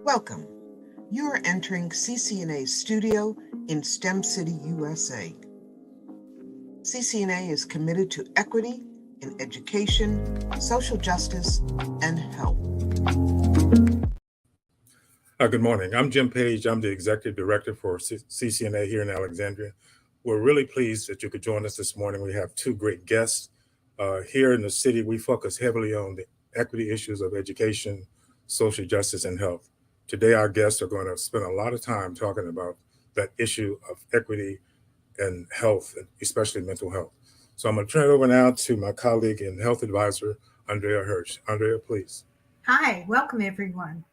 Welcome. You are entering CCNA's studio in STEM City, USA. CCNA is committed to equity in education, social justice, and health. Good morning. I'm Jim Page. I'm the Executive Director for CCNA here in Alexandria. We're really pleased that you could join us this morning. We have two great guests. Here in the city, we focus heavily on the equity issues of education, social justice, and health. Today, our guests are going to spend a lot of time talking about that issue of equity and health, especially mental health. So I'm going to turn it over now to my colleague and health advisor, Andrea Hirsch. Andrea, please. Hi, welcome everyone.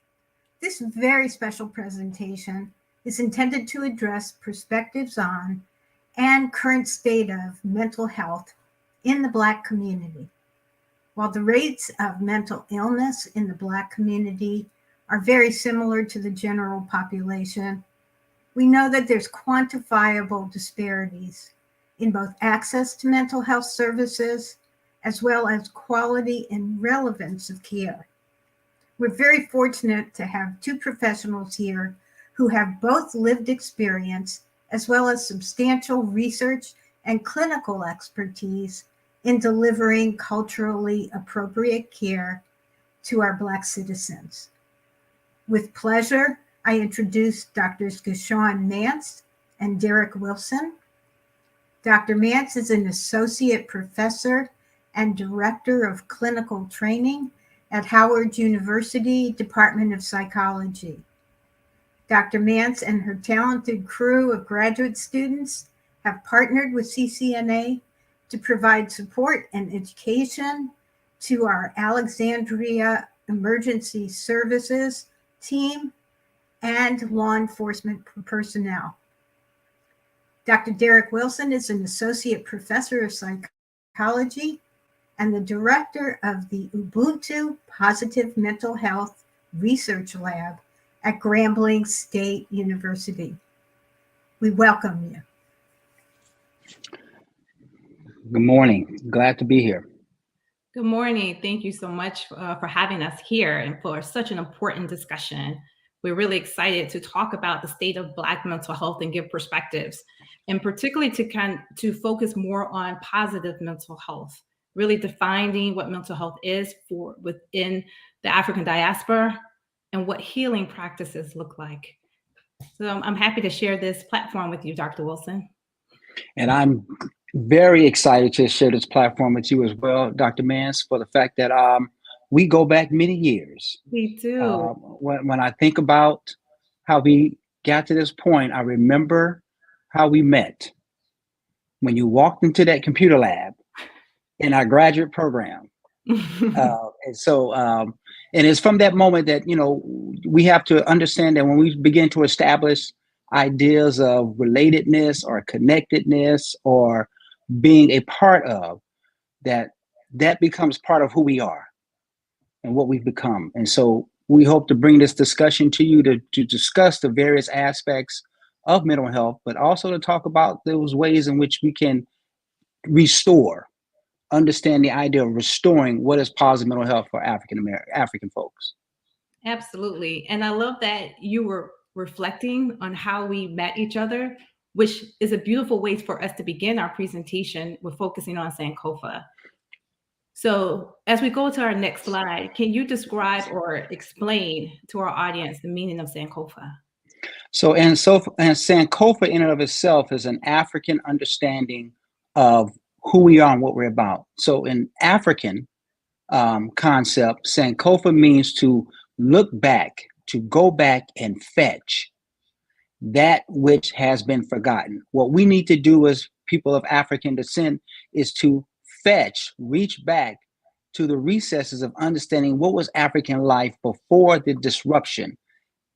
This very special presentation is intended to address perspectives on and current state of mental health in the Black community. While the rates of mental illness in the Black community are very similar to the general population, we know that there's quantifiable disparities in both access to mental health services as well as quality and relevance of care. We're very fortunate to have two professionals here who have both lived experience as well as substantial research and clinical expertise in delivering culturally appropriate care to our Black citizens. With pleasure, I introduce Drs. Mance and Derek Wilson. Dr. Mance is an associate professor and director of clinical training at Howard University Department of Psychology. Dr. Mance and her talented crew of graduate students have partnered with CCNA to provide support and education to our Alexandria Emergency Services team and law enforcement personnel. Dr. Derek Wilson is an associate professor of psychology and the director of the Ubuntu Positive Mental Health Research Lab at Grambling State University. We welcome you. Good morning. Glad to be here. Good morning. Thank you so much for having us here and for such an important discussion. We're really excited to talk about the state of Black mental health and give perspectives, and particularly to focus more on positive mental health, really defining what mental health is for within the African diaspora and what healing practices look like. So I'm happy to share this platform with you, Dr. Wilson. And I'm very excited to share this platform with you as well, Dr. Mance, for the fact that we go back many years. We do. When I think about how we got to this point, I remember how we met when you walked into that computer lab in our graduate program. And it's from that moment that, we have to understand that when we begin to establish ideas of relatedness or connectedness or being a part of, that becomes part of who we are and what we've become. And so we hope to bring this discussion to you to discuss the various aspects of mental health, but also to talk about those ways in which we can understand the idea of restoring what is positive mental health for African folks. Absolutely. And I love that you were reflecting on how we met each other, which is a beautiful way for us to begin our presentation with focusing on Sankofa. So as we go to our next slide, can you describe or explain to our audience the meaning of Sankofa? And Sankofa in and of itself is an African understanding of who we are and what we're about. So in African concept, Sankofa means to look back, to go back and fetch that which has been forgotten. What we need to do as people of African descent is to reach back to the recesses of understanding what was African life before the disruption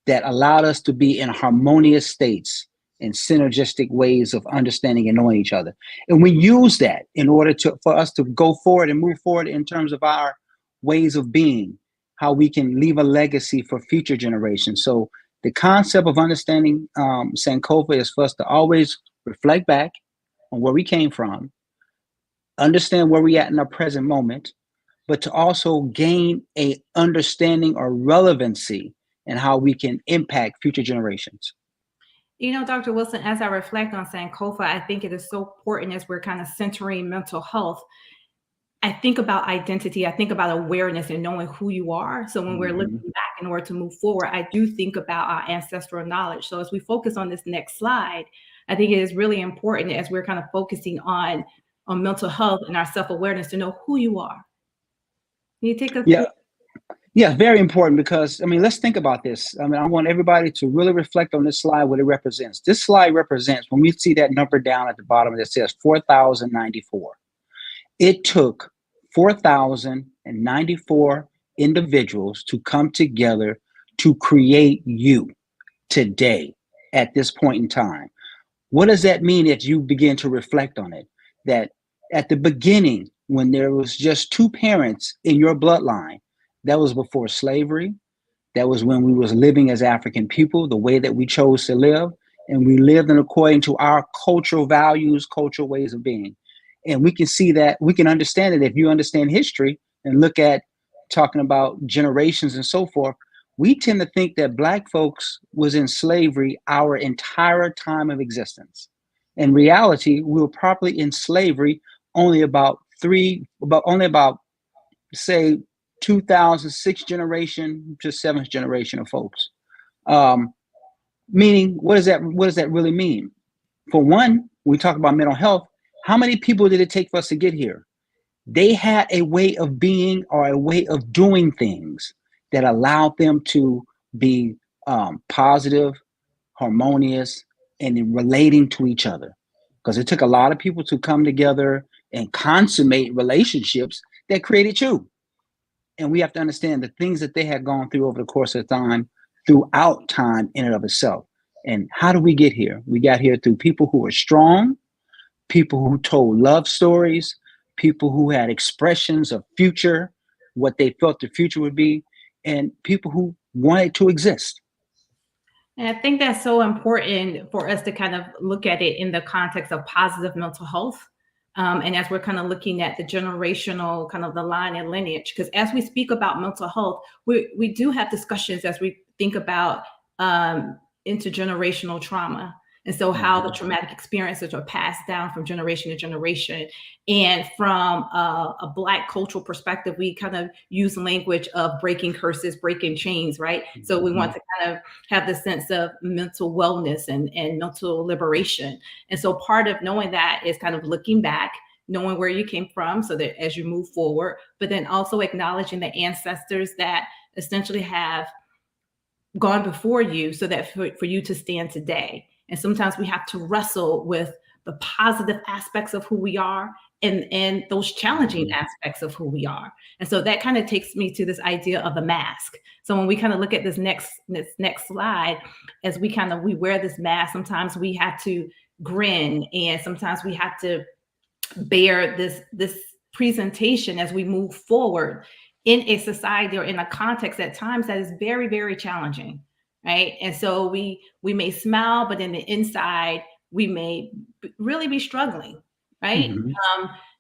that allowed us to be in harmonious states and synergistic ways of understanding and knowing each other. And we use that in order for us to go forward and move forward in terms of our ways of being, how we can leave a legacy for future generations. So the concept of understanding Sankofa is for us to always reflect back on where we came from, understand where we're at in our present moment, but to also gain a understanding or relevancy and how we can impact future generations. You know, Dr. Wilson, as I reflect on Sankofa, I think it is so important as we're kind of centering mental health. I think about identity. I think about awareness and knowing who you are. So when we're looking back in order to move forward, I do think about our ancestral knowledge. So as we focus on this next slide, I think it is really important as we're kind of focusing on mental health and our self-awareness to know who you are. Can you take us through? Yeah, very important, because, I mean, let's think about this. I mean, I want everybody to really reflect on this slide, what it represents. This slide represents, when we see that number down at the bottom that says 4,094, it took 4,094 individuals to come together to create you today at this point in time. What does that mean if you begin to reflect on it? That at the beginning, when there was just two parents in your bloodline, that was before slavery. That was when we was living as African people, the way that we chose to live. And we lived in according to our cultural values, cultural ways of being. And we can see that, we can understand it if you understand history and look at talking about generations and so forth. We tend to think that Black folks was in slavery our entire time of existence. In reality, we were probably in slavery only about say 2006 generation to 7th generation of folks. Meaning, what does that really mean? For one, we talk about mental health. How many people did it take for us to get here? They had a way of being or a way of doing things that allowed them to be positive, harmonious, and in relating to each other. Because it took a lot of people to come together and consummate relationships that created you. And we have to understand the things that they had gone through over the course of time, throughout time in and of itself. And how do we get here? We got here through people who are strong, people who told love stories, people who had expressions of future, what they felt the future would be, and people who wanted to exist. And I think that's so important for us to kind of look at it in the context of positive mental health. And as we're kind of looking at the generational kind of the line and lineage, because as we speak about mental health, we do have discussions as we think about intergenerational trauma. And so how the traumatic experiences are passed down from generation to generation. And from a Black cultural perspective, we kind of use language of breaking curses, breaking chains, right? So we want to kind of have the sense of mental wellness and mental liberation. And so part of knowing that is kind of looking back, knowing where you came from so that as you move forward, but then also acknowledging the ancestors that essentially have gone before you so that for you to stand today. And sometimes we have to wrestle with the positive aspects of who we are and those challenging aspects of who we are. And so that kind of takes me to this idea of the mask. So when we kind of look at this next slide, as we wear this mask, sometimes we have to grin, and sometimes we have to bear this presentation as we move forward in a society or in a context at times that is very, very challenging. Right. And so we may smile, but in the inside, we may really be struggling. Right.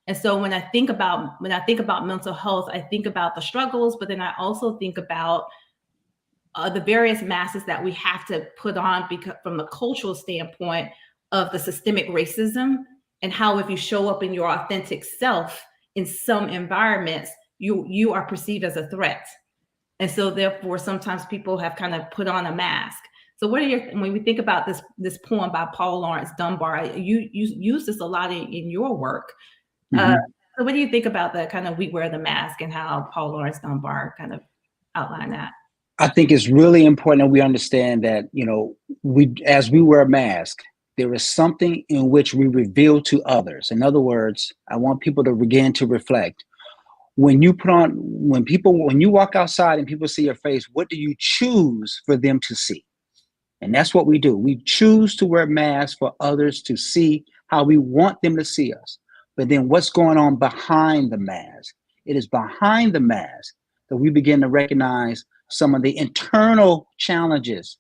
And so when I think about mental health, I think about the struggles, but then I also think about the various masks that we have to put on because from the cultural standpoint of the systemic racism and how if you show up in your authentic self in some environments, you are perceived as a threat. And so therefore, sometimes people have kind of put on a mask. So when we think about this poem by Paul Laurence Dunbar, you use this a lot in your work. So what do you think about the kind of we wear the mask and how Paul Laurence Dunbar kind of outlined that? I think it's really important that we understand that, as we wear a mask, there is something in which we reveal to others. In other words, I want people to begin to reflect. When you walk outside and people see your face, what do you choose for them to see? And that's what we do. We choose to wear masks for others to see how we want them to see us. But then what's going on behind the mask? It is behind the mask that we begin to recognize some of the internal challenges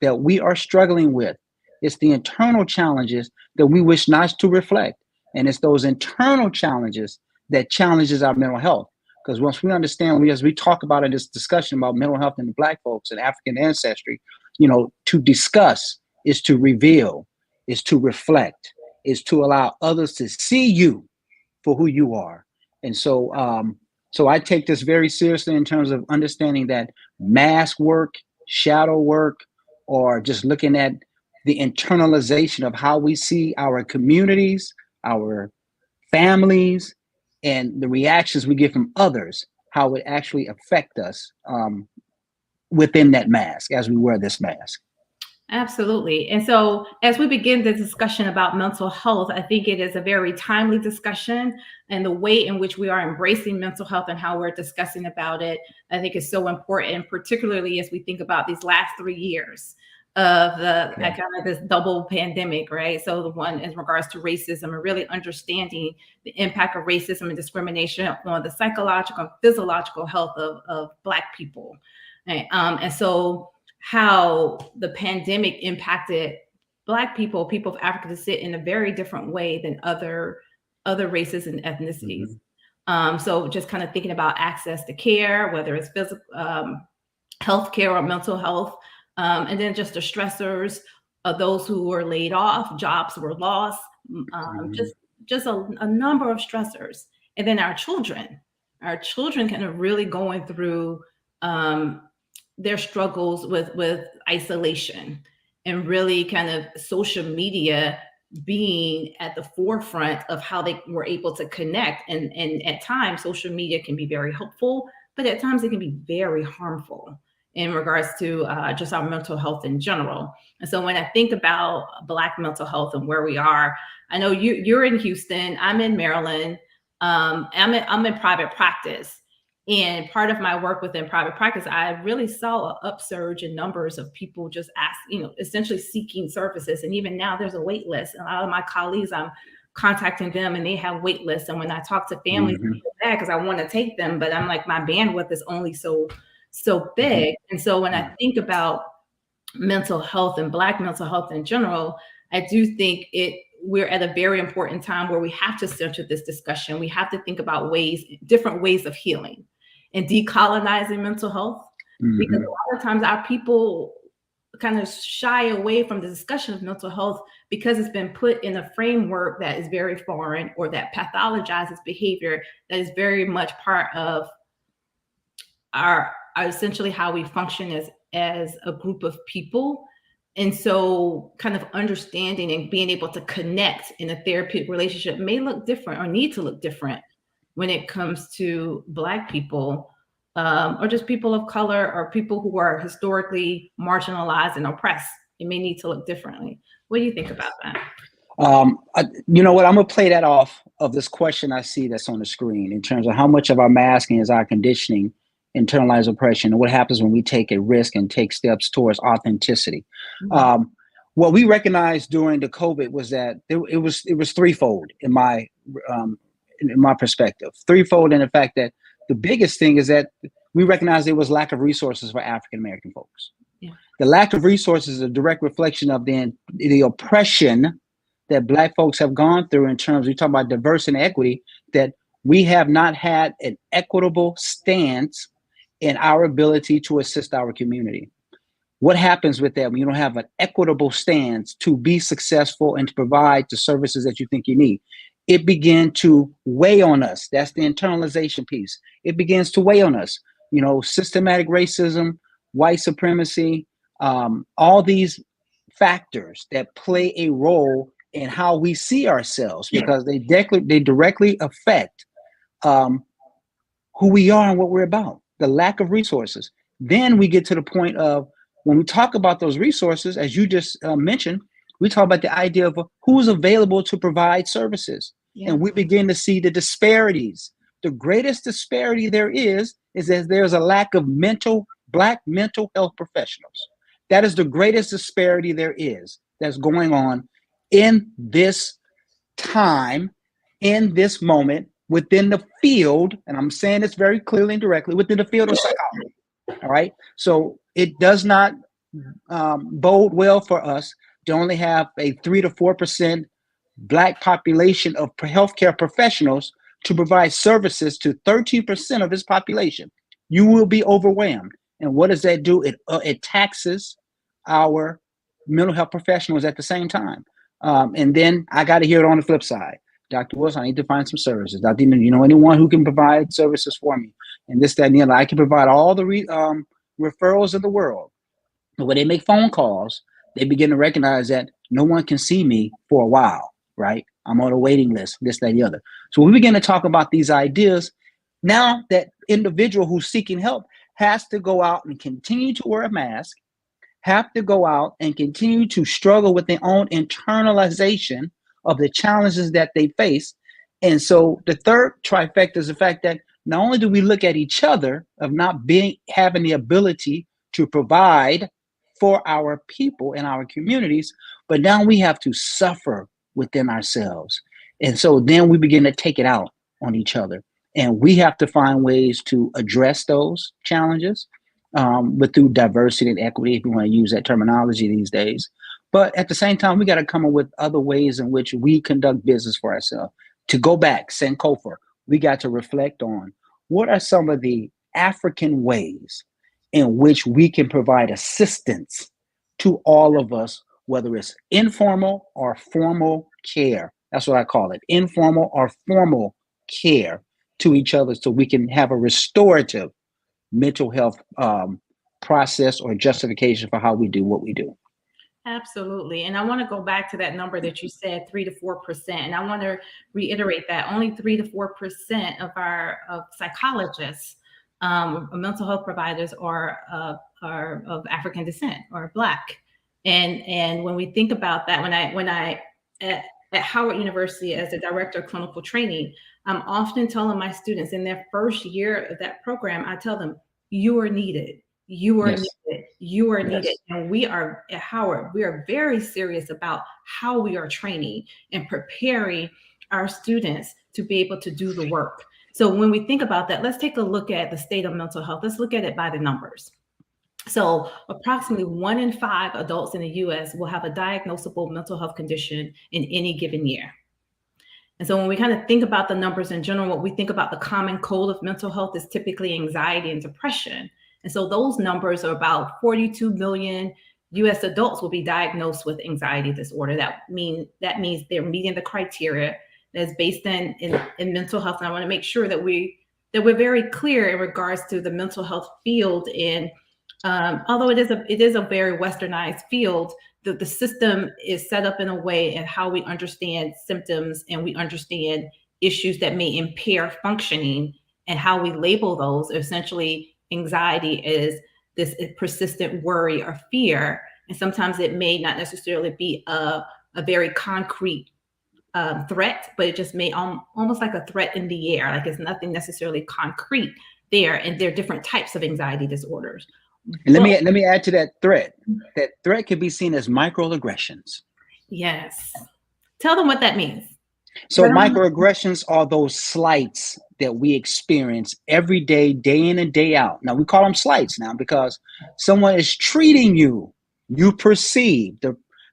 that we are struggling with. It's the internal challenges that we wish not to reflect. And it's those internal challenges that challenges our mental health. Because once we understand, as we talk about in this discussion about mental health and Black folks and African ancestry, to discuss is to reveal, is to reflect, is to allow others to see you for who you are. And so I take this very seriously in terms of understanding that mask work, shadow work, or just looking at the internalization of how we see our communities, our families, and the reactions we get from others, how it actually affect us within that mask as we wear this mask. Absolutely. And so as we begin the discussion about mental health, I think it is a very timely discussion, and the way in which we are embracing mental health and how we're discussing about it, I think is so important, particularly as we think about these last 3 years of the kind of this double pandemic, right? So the one in regards to racism and really understanding the impact of racism and discrimination on the psychological and physiological health of Black people. Right? And so how the pandemic impacted Black people, people of African descent, in a very different way than other races and ethnicities. So just kind of thinking about access to care, whether it's physical health care or mental health, and then just the stressors of those who were laid off, jobs were lost, just a number of stressors. And then our children kind of really going through their struggles with isolation, and really kind of social media being at the forefront of how they were able to connect. And at times, social media can be very helpful, but at times it can be very harmful in regards to just our mental health in general. And so when I think about Black mental health and where we are, I know you're in Houston, I'm in Maryland, I'm in private practice. And part of my work within private practice, I really saw an upsurge in numbers of people just essentially seeking services. And even now there's a wait list. And a lot of my colleagues, I'm contacting them and they have wait lists. And when I talk to families, because I want to take them, but I'm like, my bandwidth is only so big. And so when I think about mental health and Black mental health in general, I do think we're at a very important time where we have to center this discussion. We have to think about different ways of healing and decolonizing mental health, because a lot of times our people kind of shy away from the discussion of mental health because it's been put in a framework that is very foreign, or that pathologizes behavior that is very much part of our essentially how we function as a group of people. And so kind of understanding and being able to connect in a therapeutic relationship may look different, or need to look different, when it comes to Black people, or just people of color, or people who are historically marginalized and oppressed. It may need to look differently. What do you think about that? You know what? I'm going to play that off of this question I see that's on the screen in terms of how much of our masking is our conditioning, internalized oppression, and what happens when we take a risk and take steps towards authenticity. What we recognized during the COVID was that it was threefold in my perspective. Threefold in the fact that the biggest thing is that we recognized there was lack of resources for African American folks. Yeah. The lack of resources is a direct reflection of the oppression that Black folks have gone through in terms, we talk about diversity and equity, that we have not had an equitable stance in our ability to assist our community. What happens with that when you don't have an equitable stance to be successful and to provide the services that you think you need? It began to weigh on us. That's the internalization piece. It begins to weigh on us. Systematic racism, white supremacy, all these factors that play a role in how we see ourselves, because they directly affect who we are and what we're about. The lack of resources. Then we get to the point of, when we talk about those resources, as you just mentioned, we talk about the idea of who's available to provide services. Yeah. And we begin to see the disparities. The greatest disparity there is that there's a lack of Black mental health professionals. That is the greatest disparity there is that's going on in this time, in this moment, within the field, and I'm saying this very clearly and directly, within the field of psychology. All right. So it does not bode well for us to only have a 3 to 4% Black population of healthcare professionals to provide services to 13% of his population. You will be overwhelmed. And what does that do? It taxes our mental health professionals at the same time. And then I got to hear it on the flip side. Dr. Wilson, I need to find some services. Dr. You know anyone who can provide services for me? And this, that, and the other. I can provide all the referrals in the world. But when they make phone calls, they begin to recognize that no one can see me for a while, right? I'm on a waiting list, this, that, and the other. So when we begin to talk about these ideas, now that individual who's seeking help has to go out and continue to wear a mask, have to go out and continue to struggle with their own internalization of the challenges that they face. And so the third trifecta is the fact that not only do we look at each other of not having the ability to provide for our people and our communities, but now we have to suffer within ourselves. And so then we begin to take it out on each other. And we have to find ways to address those challenges, but through diversity and equity, if you want to use that terminology these days. But at the same time, we got to come up with other ways in which we conduct business for ourselves. To go back, Sankofa, we got to reflect on what are some of the African ways in which we can provide assistance to all of us, whether it's informal or formal care. That's what I call it, informal or formal care to each other, so we can have a restorative mental health process or justification for how we do what we do. Absolutely. And I want to go back to that number that you said, 3 to 4%. And I want to reiterate that only 3 to 4% of our psychologists, mental health providers are of African descent or Black. And when we think about that, when I at Howard University as a director of clinical training, I'm often telling my students in their first year of that program, I tell them, you are needed. You are needed. You are needed. And we are at Howard, we are very serious about how we are training and preparing our students to be able to do the work. So when we think about that, let's take a look at the state of mental health. Let's look at it by the numbers. So approximately 1 in 5 adults in the US will have a diagnosable mental health condition in any given year. And so when we kind of think about the numbers in general, what we think about the common cold of mental health is typically anxiety and depression. And so those numbers are about 42 million US adults will be diagnosed with anxiety disorder. That means they're meeting the criteria that's based in mental health. And I want to make sure that we're very clear in regards to the mental health field. And although it is a very westernized field, the system is set up in a way in how we understand symptoms and we understand issues that may impair functioning, and how we label those. Essentially, anxiety is this persistent worry or fear, and sometimes it may not necessarily be a very concrete threat, but it just may almost like a threat in the air, like it's nothing necessarily concrete there. And there are different types of anxiety disorders. And let me add to that threat. That threat could be seen as microaggressions. Yes. Tell them what that means. So microaggressions are those slights that we experience every day, day in and day out. Now we call them slights now because someone is treating you. You perceive,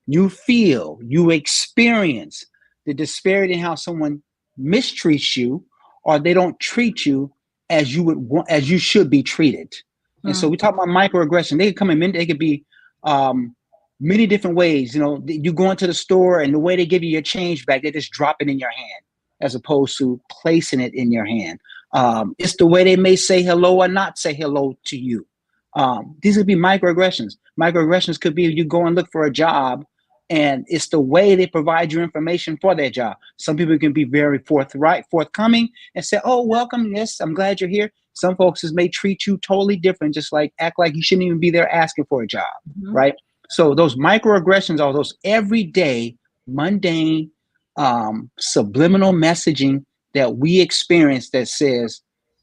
you feel, you experience the disparity in how someone mistreats you, or they don't treat you as you would want, as you should be treated. And so we talk about microaggression. They could come in, they could be many different ways. You know, you go into the store and the way they give you your change back, they just drop it in your hand as opposed to placing it in your hand. It's the way they may say hello or not say hello to you. These would be microaggressions. Microaggressions could be you go and look for a job, and it's the way they provide you information for their job. Some people can be very forthcoming and say, oh, welcome. Yes, I'm glad you're here. Some folks may treat you totally different, just like act like you shouldn't even be there asking for a job, right? So those microaggressions are those everyday, mundane, subliminal messaging that we experience that says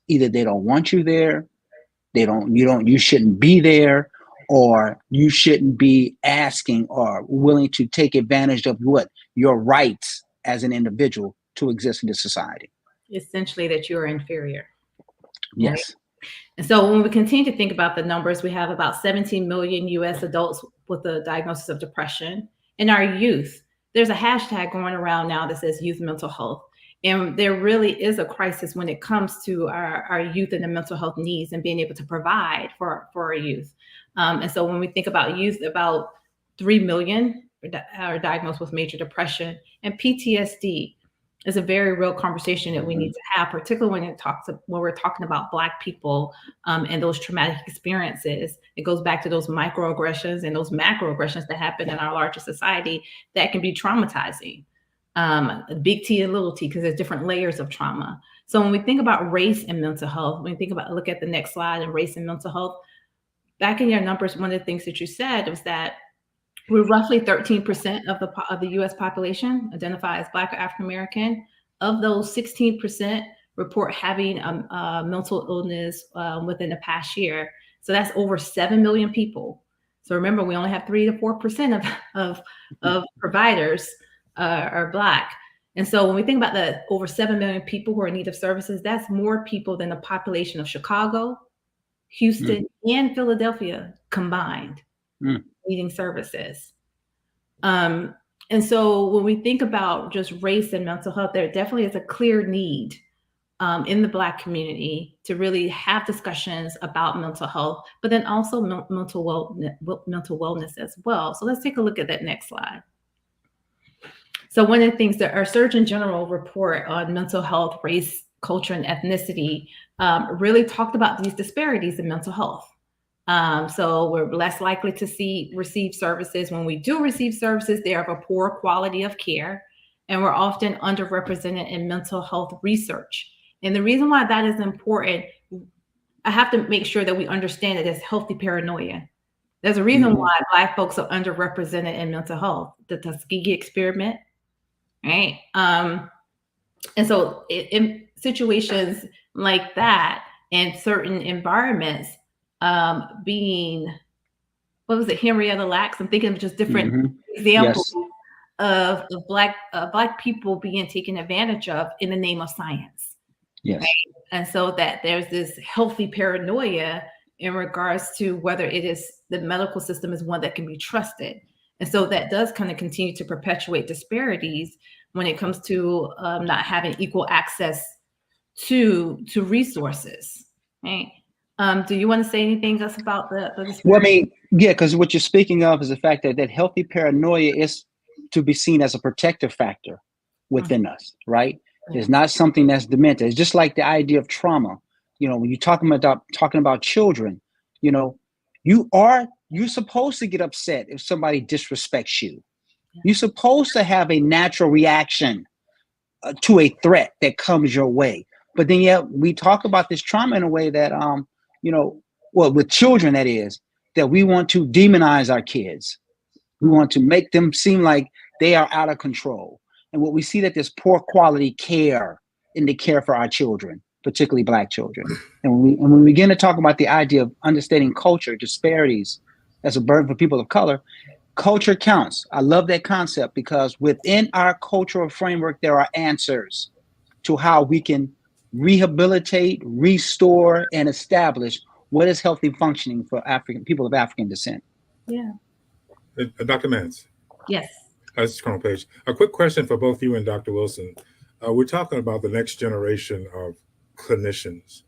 either they don't want you there, you shouldn't be there, or you shouldn't be asking or willing to take advantage of your rights as an individual to exist in this society. Essentially that you're inferior. Yes. Right? And so when we continue to think about the numbers, we have about 17 million US adults with a diagnosis of depression. In our youth, there's a hashtag going around now that says youth mental health. And there really is a crisis when it comes to our youth and their mental health needs and being able to provide for our youth. And so when we think about youth, about 3 million are diagnosed with major depression, and PTSD is a very real conversation that we need to have, particularly when we're talking about Black people and those traumatic experiences. It goes back to those microaggressions and those macroaggressions that happen in our larger society that can be traumatizing. Big T and little t, because there's different layers of trauma. So when we think about race and mental health, when we think about, look at the next slide, and race and mental health, back in your numbers, one of the things that you said was that we're roughly 13% of the U.S. population identify as Black or African American. Of those, 16% report having mental illness within the past year. So that's over 7 million people. So remember, we only have 3 to 4% of providers are Black. And so when we think about the over 7 million people who are in need of services, that's more people than the population of Chicago, Houston, and Philadelphia combined needing services. And so when we think about just race and mental health, there definitely is a clear need in the Black community to really have discussions about mental health, but then also mental wellness as well. So let's take a look at that next slide. So one of the things that our Surgeon General report on mental health, race, culture, and ethnicity really talked about these disparities in mental health. So we're less likely to receive services. When we do receive services, they are of a poor quality of care, and we're often underrepresented in mental health research. And the reason why that is important, I have to make sure that we understand that it's healthy paranoia. There's a reason why Black folks are underrepresented in mental health. The Tuskegee experiment, right? And so in situations like that, in certain environments, being, what was it, Henrietta Lacks? I'm thinking of just different examples of Black people being taken advantage of in the name of science. Yes. Right? And so that there's this healthy paranoia in regards to whether it is the medical system is one that can be trusted. And so that does kind of continue to perpetuate disparities when it comes to not having equal access to resources. Right? Do you want to say anything else about the disparity? Well, I mean, yeah, because what you're speaking of is the fact that healthy paranoia is to be seen as a protective factor within us, right? It's not something that's demented. It's just like the idea of trauma. You know, when you're talking about children, you know, you're supposed to get upset if somebody disrespects you. You're supposed to have a natural reaction to a threat that comes your way. But then, yet we talk about this trauma in a way that, you know, well, with children, that is, that we want to demonize our kids. We want to make them seem like they are out of control. And what we see that there's poor quality care in the care for our children, particularly Black children. And when we begin to talk about the idea of understanding culture, disparities as a burden for people of color, culture counts. I love that concept because within our cultural framework, there are answers to how we can rehabilitate, restore, and establish what is healthy functioning for people of African descent. Yeah. Dr. Mance. Yes. This is Colonel Page. A quick question for both you and Dr. Wilson. We're talking about the next generation of clinicians.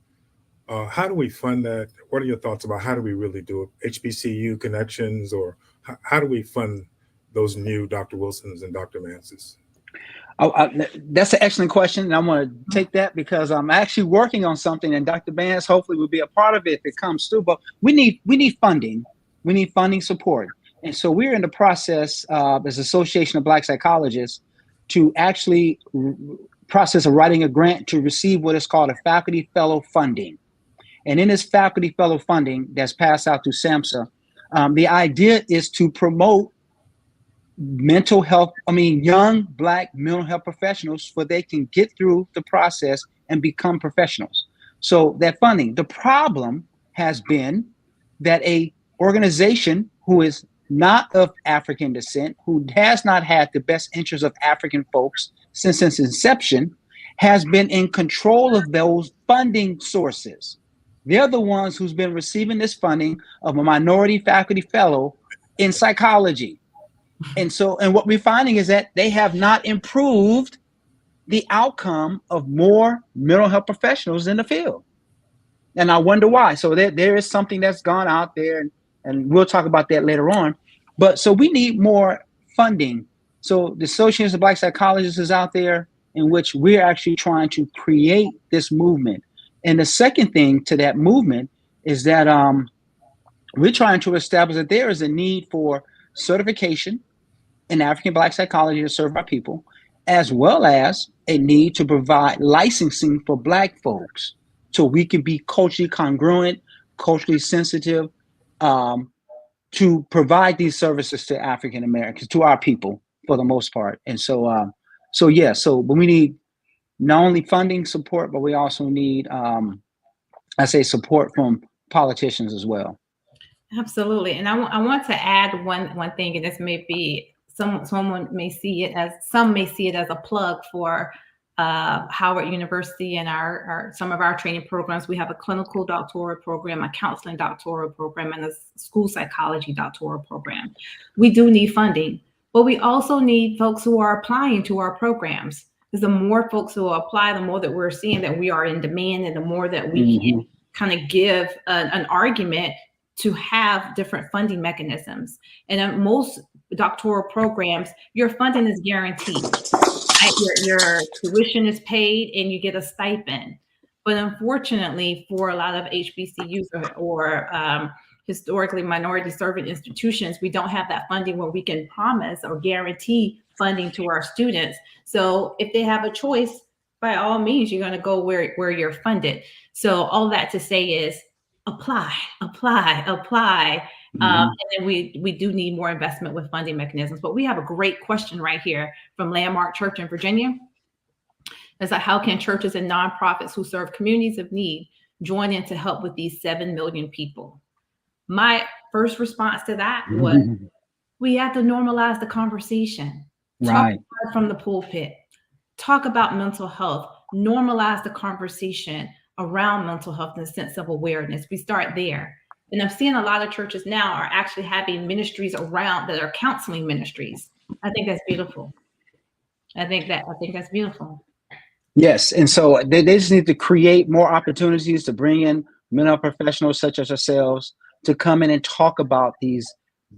How do we fund that? What are your thoughts about how do we really do it? HBCU connections, or how do we fund those new Dr. Wilsons and Dr. Mances? That's an excellent question, and I want to take that because I'm actually working on something, and Dr. Mance hopefully will be a part of it if it comes through. But we need funding. We need funding support. And so we're in the process as Association of Black Psychologists to actually process of writing a grant to receive what is called a faculty fellow funding. And in this faculty fellow funding that's passed out through SAMHSA, the idea is to promote mental health, young Black mental health professionals so they can get through the process and become professionals. So that funding, the problem has been that a organization who is not of African descent, who has not had the best interests of African folks since its inception, has been in control of those funding sources. They're the ones who's been receiving this funding of a minority faculty fellow in psychology. And what we're finding is that they have not improved the outcome of more mental health professionals in the field. And I wonder why. So there is something that's gone out there, and we'll talk about that later on. But so we need more funding. So the Association of Black Psychologists is out there, in which we're actually trying to create this movement. And the second thing to that movement is that we're trying to establish that there is a need for certification in African Black psychology to serve our people, as well as a need to provide licensing for Black folks so we can be culturally congruent, culturally sensitive, to provide these services to African Americans, to our people for the most part. And so, but we need not only funding support, but we also need, support from politicians as well. Absolutely. And I want to add one thing, and this may be someone may see it as a plug for Howard University and our some of our training programs. We have a clinical doctoral program, a counseling doctoral program, and a school psychology doctoral program. We do need funding, but we also need folks who are applying to our programs. Because the more folks who apply, the more that we're seeing that we are in demand, and the more that we can kind of give an argument to have different funding mechanisms. And in most doctoral programs, your funding is guaranteed. Right? Your tuition is paid and you get a stipend. But unfortunately, for a lot of HBCUs or historically minority serving institutions, we don't have that funding where we can promise or guarantee funding to our students. So if they have a choice, by all means, you're going to go where you're funded. So all that to say is apply. And then we do need more investment with funding mechanisms. But we have a great question right here from Landmark Church in Virginia. It's like, how can churches and nonprofits who serve communities of need join in to help with these 7 million people? My first response to that was, we have to normalize the conversation. Talk about from the pulpit. Talk about mental health. Normalize the conversation around mental health in the sense of awareness. We start there. And I'm seeing a lot of churches now are actually having ministries around that are counseling ministries. I think that's beautiful. I think that's beautiful. Yes. And so they just need to create more opportunities to bring in mental health professionals such as ourselves to come in and talk about these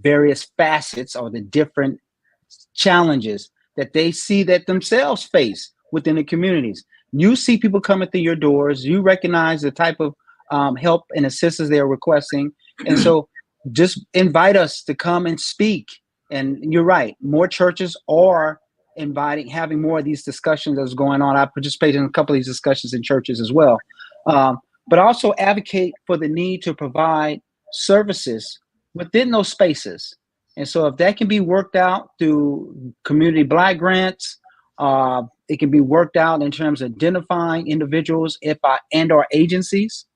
various facets or the different challenges that they see that themselves face within the communities. You see people coming through your doors, you recognize the type of help and assistance they're requesting. And so just invite us to come and speak. And you're right, more churches are having more of these discussions that's going on. I participated in a couple of these discussions in churches as well. But also advocate for the need to provide services within those spaces. And so if that can be worked out through community Black grants, it can be worked out in terms of identifying individuals and our agencies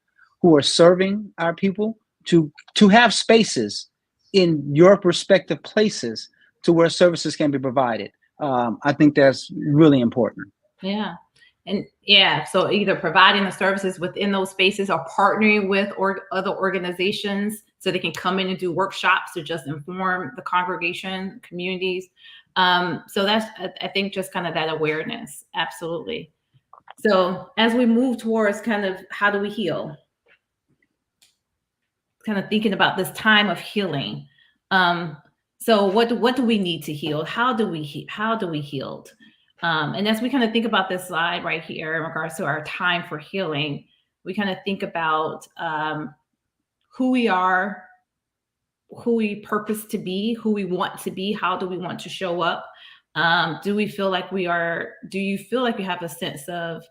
who are serving our people to have spaces in your respective places to where services can be provided. I think that's really important. Yeah. And so either providing the services within those spaces or partnering with other organizations so they can come in and do workshops to just inform the congregation, communities. So that's, I think, just kind of that awareness. Absolutely. So as we move towards kind of how do we heal? Kind of thinking about this time of healing. So what do we need to heal? How do we heal? And as we kind of think about this slide right here in regards to our time for healing, we kind of think about who we are, who we purpose to be, who we want to be, how do we want to show up? Do you feel like you have a sense of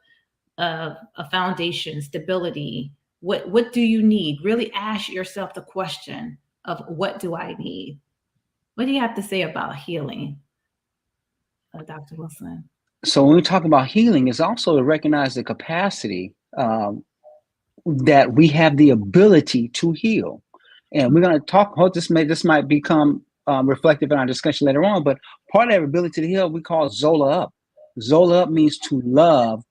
a foundation, stability? What do you need? Really ask yourself the question of, what do I need? What do you have to say about healing, Dr. Wilson? So when we talk about healing, it's also to recognize the capacity that we have the ability to heal. And we're going to talk, this might become reflective in our discussion later on, but part of that ability to heal we call Zola Up. Zola Up means to love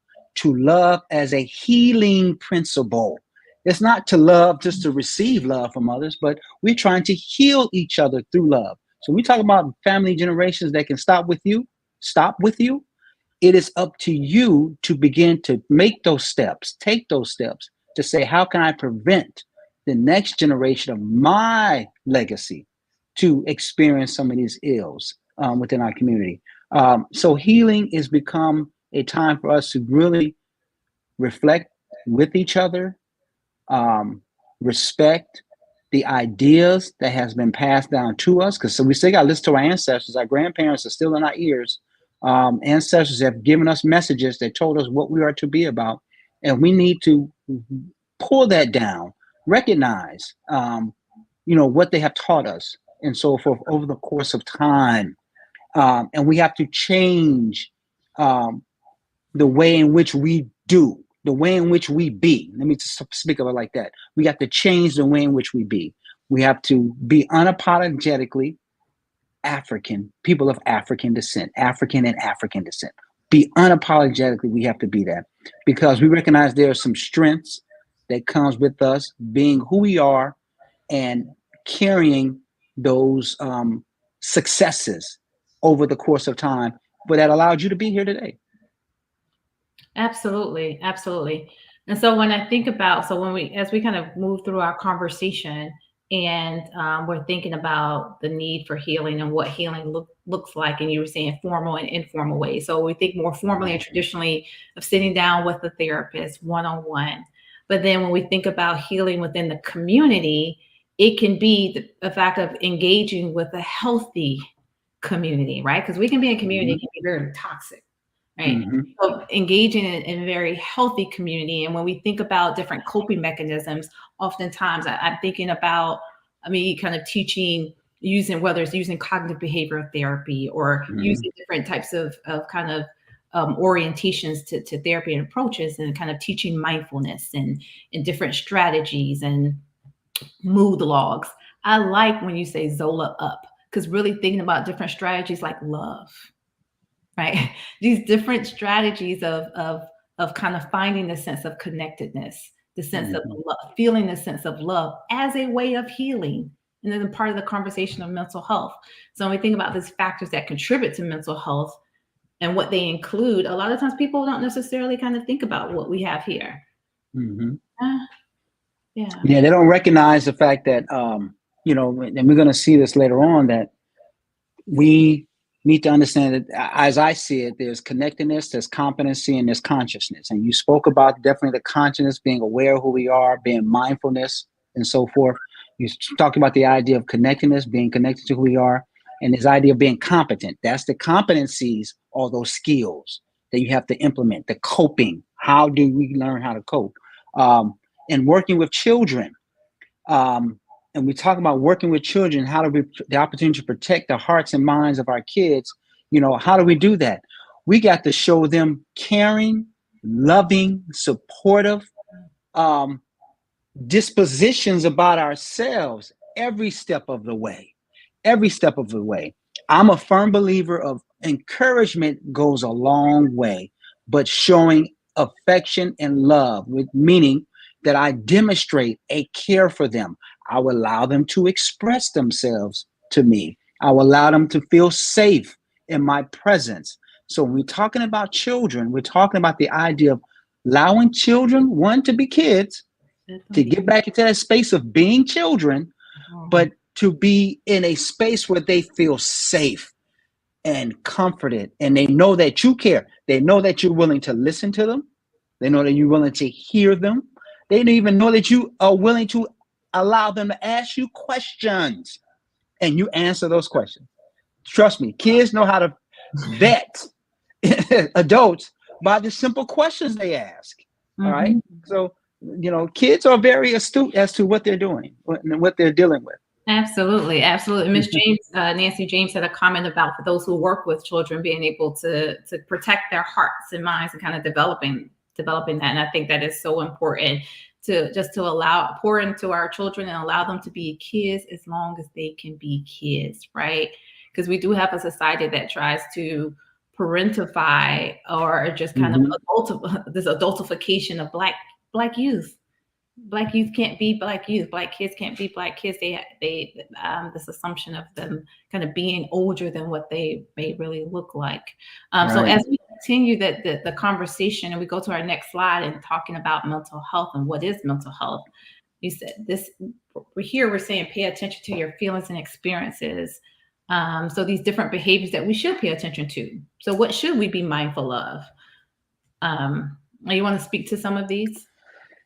as a healing principle. It's not to love just to receive love from others, but we're trying to heal each other through love. So we talk about family generations that can stop with you, it is up to you to begin to make those steps, take those steps to say, how can I prevent the next generation of my legacy to experience some of these ills within our community? So healing has become a time for us to really reflect with each other, respect the ideas that has been passed down to us, because so we still got to listen to our ancestors. Our grandparents are still in our ears. Ancestors have given us messages that told us what we are to be about, and we need to pull that down, recognize, what they have taught us, and so forth over the course of time. And we have to change the way in which we do, the way in which we be. Let me just speak of it like that. We have to change the way in which we be. We have to be unapologetically African, people of African descent, African and African descent. Be unapologetically, we have to be that, because we recognize there are some strengths that comes with us being who we are and carrying those successes over the course of time, but that allowed you to be here today. Absolutely, absolutely. And so when I think about, as we kind of move through our conversation, and we're thinking about the need for healing and what healing looks like, and you were saying formal and informal ways. So we think more formally and traditionally of sitting down with a therapist one-on-one. But then when we think about healing within the community, it can be the fact of engaging with a healthy community, right? Because we can be in community, can be very toxic. Right. Mm-hmm. So engaging in a very healthy community. And when we think about different coping mechanisms, oftentimes I'm thinking about, kind of teaching, whether it's using cognitive behavioral therapy or using different types of kind of orientations to therapy and approaches, and kind of teaching mindfulness and different strategies and mood logs. I like when you say Zola up, because really thinking about different strategies like love. Right. These different strategies of kind of finding the sense of connectedness, the sense of love, feeling the sense of love as a way of healing. And then part of the conversation of mental health. So when we think about these factors that contribute to mental health and what they include, a lot of times people don't necessarily kind of think about what we have here. Mm-hmm. Yeah, they don't recognize the fact that, and we're going to see this later on, that we need to understand that, as I see it, there's connectedness, there's competency, and there's consciousness. And you spoke about definitely the consciousness, being aware of who we are, being mindfulness, and so forth. You talked about the idea of connectedness, being connected to who we are, and this idea of being competent. That's the competencies, all those skills that you have to implement, the coping. How do we learn how to cope? And working with children. And we talk about working with children, how do we, the opportunity to protect the hearts and minds of our kids, how do we do that? We got to show them caring, loving, supportive dispositions about ourselves every step of the way. Every step of the way. I'm a firm believer of encouragement goes a long way, but showing affection and love, with meaning that I demonstrate a care for them. I will allow them to express themselves to me. I will allow them to feel safe in my presence. So when we're talking about children, we're talking about the idea of allowing children, one, to be kids, to get back into that space of being children, but to be in a space where they feel safe and comforted, and they know that you care. They know that you're willing to listen to them. They know that you're willing to hear them. They don't even know that you are willing to allow them to ask you questions, and you answer those questions. Trust me, kids know how to vet adults by the simple questions they ask. All right. So, kids are very astute as to what they're doing and what they're dealing with. Absolutely. Absolutely. Ms. James, Nancy James had a comment about, for those who work with children, being able to protect their hearts and minds and kind of developing that. And I think that is so important, to pour into our children and allow them to be kids as long as they can be kids, right? Because we do have a society that tries to parentify or just kind of this adultification of black youth. Black youth can't be black youth. Black kids can't be black kids. They this assumption of them kind of being older than what they may really look like. Right. So as we continue the conversation and we go to our next slide and talking about mental health and what is mental health, you said this, we're saying pay attention to your feelings and experiences. So these different behaviors that we should pay attention to. So what should we be mindful of? You want to speak to some of these?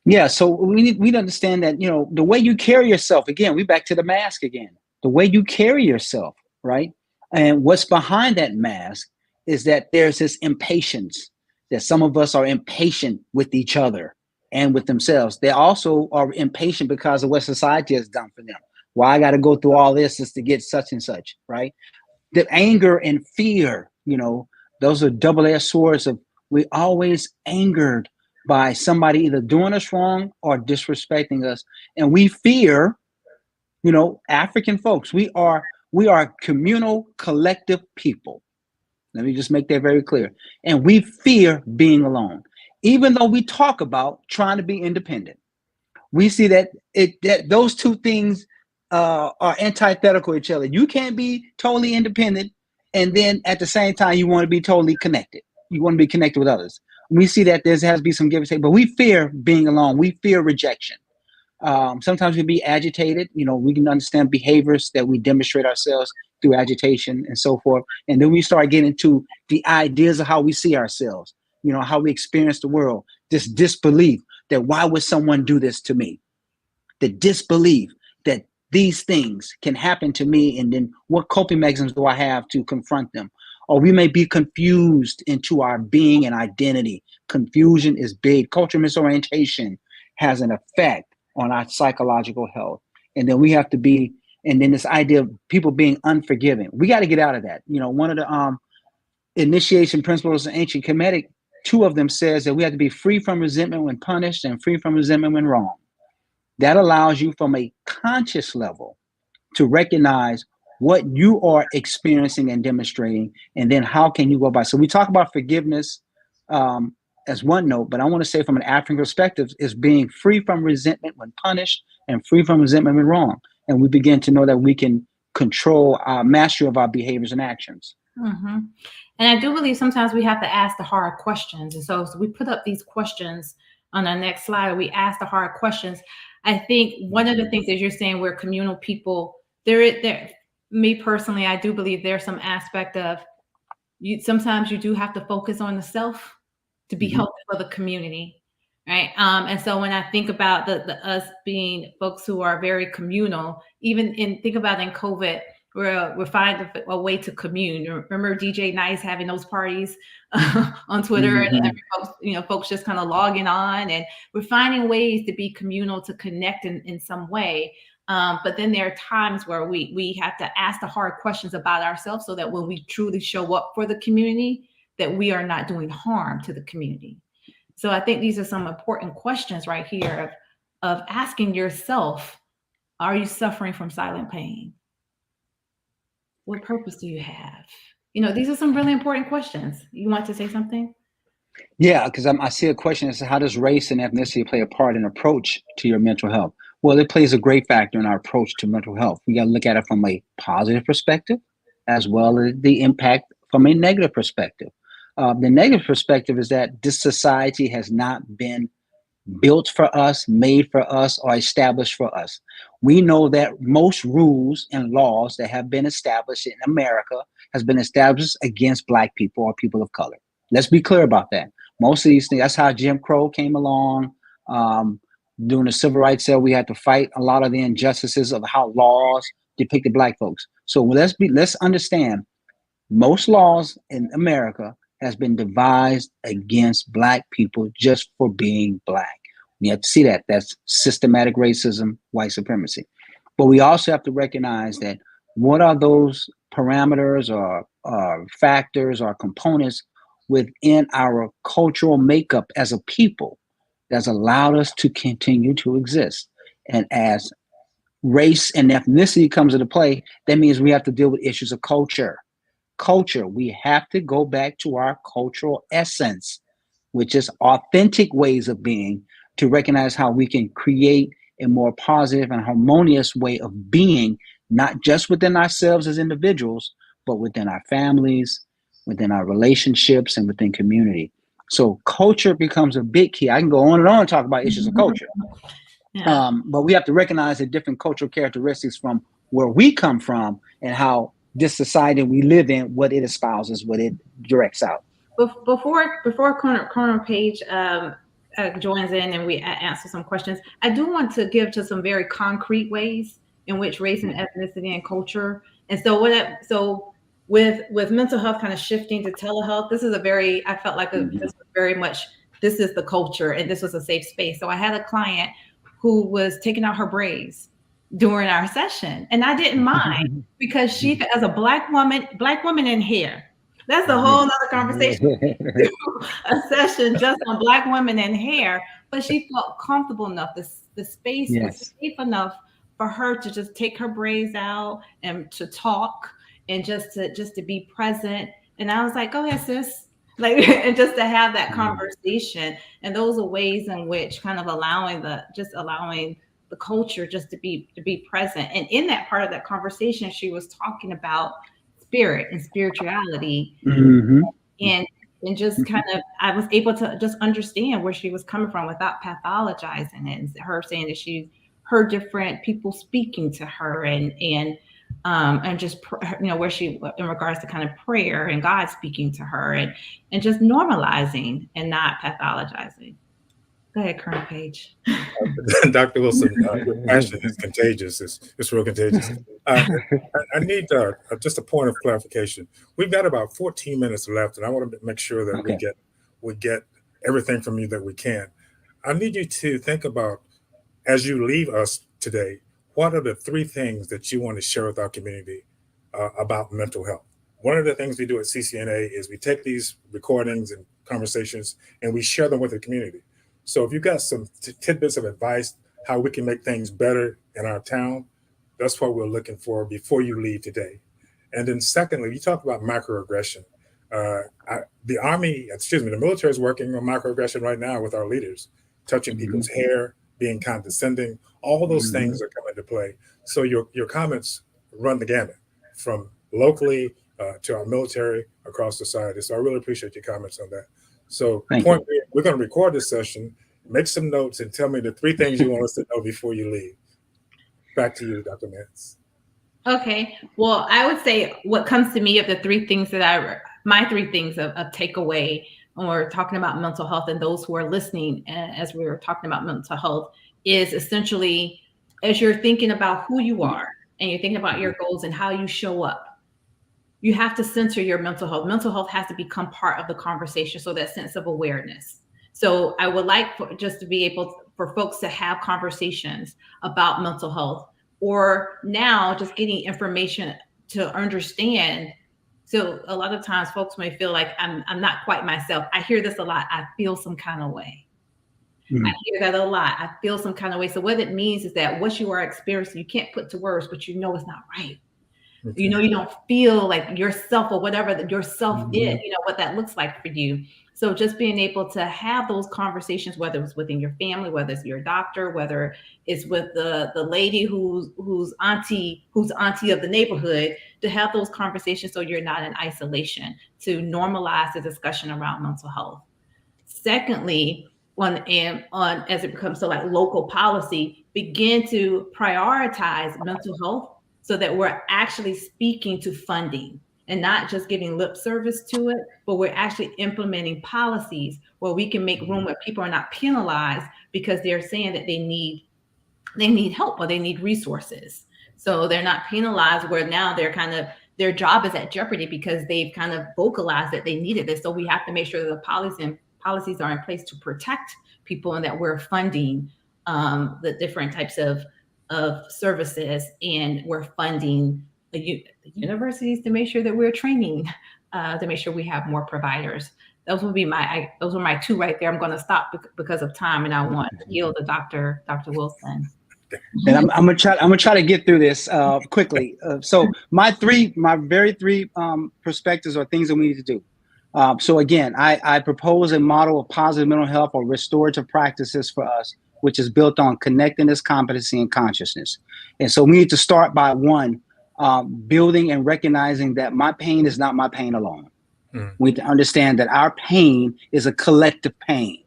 Yeah, so we need to understand that, you know, the way you carry yourself, again, we back to the mask again, the way you carry yourself, right? And what's behind that mask is that there's this impatience, that some of us are impatient with each other and with themselves. They also are impatient because of what society has done for them. Why I got to go through all this just to get such and such, right? The anger and fear, you know, those are double-edged swords of, we always angered by somebody either doing us wrong or disrespecting us. And we fear, you know, African folks, we are communal, collective people. Let me just make that very clear. And we fear being alone. Even though we talk about trying to be independent, we see that that those two things are antithetical to each other. You can't be totally independent and then at the same time you want to be totally connected. You want to be connected with others. We see that there has to be some give and take, but we fear being alone. We fear rejection. Sometimes we be agitated. You know, we can understand behaviors that we demonstrate ourselves through agitation and so forth. And then we start getting into the ideas of how we see ourselves, you know, how we experience the world, this disbelief that why would someone do this to me? The disbelief that these things can happen to me, and then what coping mechanisms do I have to confront them? Or we may be confused into our being and identity. Confusion is big. Cultural misorientation has an effect on our psychological health. And then we have to be, and then this idea of people being unforgiving. We got to get out of that. You know, one of the initiation principles in ancient Kemetic, two of them says that we have to be free from resentment when punished and free from resentment when wrong. That allows you from a conscious level to recognize what you are experiencing and demonstrating, and then how can you go by. So we talk about forgiveness as one note, but I want to say from an African perspective is being free from resentment when punished and free from resentment when wrong. And we begin to know that we can control our mastery of our behaviors and actions. Mm-hmm. And I do believe sometimes we have to ask the hard questions. And so we put up these questions on our next slide. We ask the hard questions. I think one of the things that you're saying, we're communal people. Me personally, I do believe there's some aspect of you. Sometimes you do have to focus on the self to be healthy for the community, right? And so when I think about the us being folks who are very communal, think about in COVID, we're finding a way to commune. Remember DJ Nice having those parties on Twitter, and folks just kind of logging on, and we're finding ways to be communal, to connect in some way. But then there are times where we have to ask the hard questions about ourselves so that when we truly show up for the community, that we are not doing harm to the community. So I think these are some important questions right here of asking yourself, are you suffering from silent pain? What purpose do you have? You know, these are some really important questions. You want to say something? Yeah, because I see a question as to how does race and ethnicity play a part in approach to your mental health? Well, it plays a great factor in our approach to mental health. We got to look at it from a positive perspective, as well as the impact from a negative perspective. The negative perspective is that this society has not been built for us, made for us, or established for us. We know that most rules and laws that have been established in America has been established against Black people or people of color. Let's be clear about that. Most of these things, that's how Jim Crow came along. During the Civil Rights era, we had to fight a lot of the injustices of how laws depicted Black folks. So let's understand, most laws in America has been devised against Black people just for being Black. We have to see that. That's systematic racism, white supremacy. But we also have to recognize that what are those parameters or factors or components within our cultural makeup as a people that's allowed us to continue to exist. And as race and ethnicity comes into play, that means we have to deal with issues of culture. We have to go back to our cultural essence, which is authentic ways of being, to recognize how we can create a more positive and harmonious way of being, not just within ourselves as individuals, but within our families, within our relationships, and within community. So culture becomes a big key. I can go on and on and talk about issues of culture. Yeah. But we have to recognize the different cultural characteristics from where we come from and how this society we live in, what it espouses, what it directs out. Before Corner Page joins in and we answer some questions, I do want to give to some very concrete ways in which race and ethnicity and culture. And so with mental health kind of shifting to telehealth, this is a very, I felt like this was very much, this is the culture and this was a safe space. So I had a client who was taking out her braids during our session, and I didn't mind because she, as a black woman in hair, that's a whole nother conversation. A session just on black women and hair, but she felt comfortable enough. The space was safe enough for her to just take her braids out and to talk and just to be present. And I was like, go ahead, sis. Like, and just to have that conversation. And those are ways in which kind of allowing the culture just to be present. And in that part of that conversation, she was talking about spirit and spirituality, and just kind of, I was able to just understand where she was coming from without pathologizing it. And her saying that she heard different people speaking to her, and just, you know, where she, in regards to kind of prayer and God speaking to her, and just normalizing and not pathologizing. Go ahead, Colonel Page. Dr. Wilson, your passion is contagious. It's real contagious. I need just a point of clarification. We've got about 14 minutes left, and I want to make sure that we get everything from you that we can. I need you to think about, as you leave us today, what are the 3 things that you want to share with our community about mental health? One of the things we do at CCNA is we take these recordings and conversations and we share them with the community. So if you've got some tidbits of advice, how we can make things better in our town, that's what we're looking for before you leave today. And then secondly, you talked about microaggression. The military is working on microaggression right now with our leaders, touching people's hair, being condescending, all those things are coming into play. So your comments run the gamut from locally to our military across society. So I really appreciate your comments on that. So we're going to record this session, make some notes, and tell me the 3 things you want us to know before you leave. Back to you, Dr. Mance. Okay. Well, I would say what comes to me of the 3 things that my 3 things of takeaway when we're talking about mental health, and those who are listening as we were talking about mental health, is essentially, as you're thinking about who you are and you're thinking about your goals and how you show up, you have to center your mental health. Mental health has to become part of the conversation. So that sense of awareness. So I would like just to be able for folks to have conversations about mental health, or now just getting information to understand. So a lot of times folks may feel like I'm not quite myself. I hear this a lot. I feel some kind of way. I hear that a lot. I feel some kind of way. So what it means is that what you are experiencing, you can't put to words, but you know it's not right. Okay. You know, you don't feel like yourself or whatever that yourself is, you know, what that looks like for you. So just being able to have those conversations, whether it's within your family, whether it's your doctor, whether it's with the lady who's auntie of the neighborhood, to have those conversations so you're not in isolation, to normalize the discussion around mental health. Secondly, as it becomes so like local policy, begin to prioritize mental health so that we're actually speaking to funding and not just giving lip service to it, but we're actually implementing policies where we can make room where people are not penalized because they're saying that they need help or they need resources. So they're not penalized where now they're kind of, their job is at jeopardy because they've kind of vocalized that they needed this. So we have to make sure that the policies are in place to protect people and that we're funding the different types of services, and we're funding the universities to make sure that we're training to make sure we have more providers. Those were my 2 right there. I'm going to stop because of time, and I want to yield to Dr. Wilson. And I'm gonna try to get through this quickly. So my very 3 perspectives are things that we need to do. So again, I propose a model of positive mental health or restorative practices for us, which is built on connectedness, competency, and consciousness. And so we need to start by 1, building and recognizing that my pain is not my pain alone. We need to understand that our pain is a collective pain.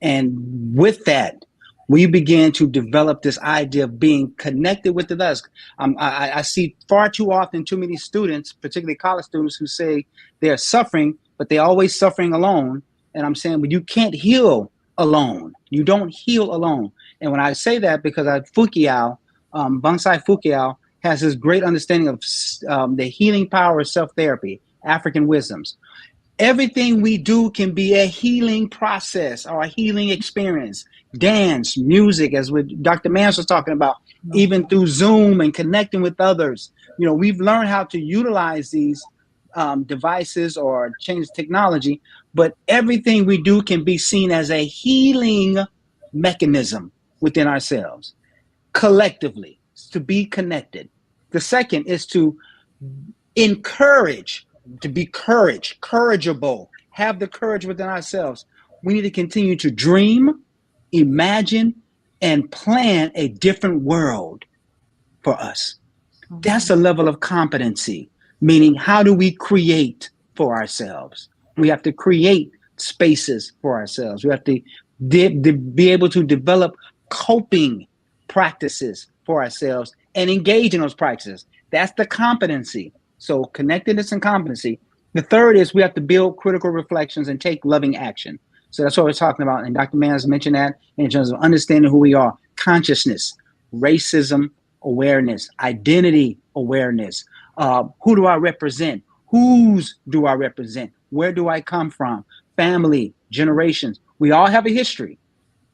And with that, we begin to develop this idea of being connected with others. I see far too often too many students, particularly college students, who say they're suffering, but they're always suffering alone. And I'm saying, but you can't heal alone. You don't heal alone. And when I say that, because Fukiao, Bangsai Fukiao, has this great understanding of the healing power of self-therapy, African wisdoms. Everything we do can be a healing process or a healing experience. Dance, music, as Dr. Mance was talking about, even through Zoom and connecting with others. You know, we've learned how to utilize these devices or change technology, but everything we do can be seen as a healing mechanism within ourselves, collectively, to be connected. The second is to encourage, to be courageable, have the courage within ourselves. We need to continue to dream, imagine, and plan a different world for us. That's a level of competency, meaning how do we create for ourselves? We have to create spaces for ourselves. We have to be able to develop coping practices for ourselves and engage in those practices. That's the competency. So connectedness and competency. The third is we have to build critical reflections and take loving action. So that's what we're talking about. And Dr. Mance mentioned that in terms of understanding who we are, consciousness, racism awareness, identity awareness. Who do I represent? Whose do I represent? Where do I come from? Family, generations. We all have a history.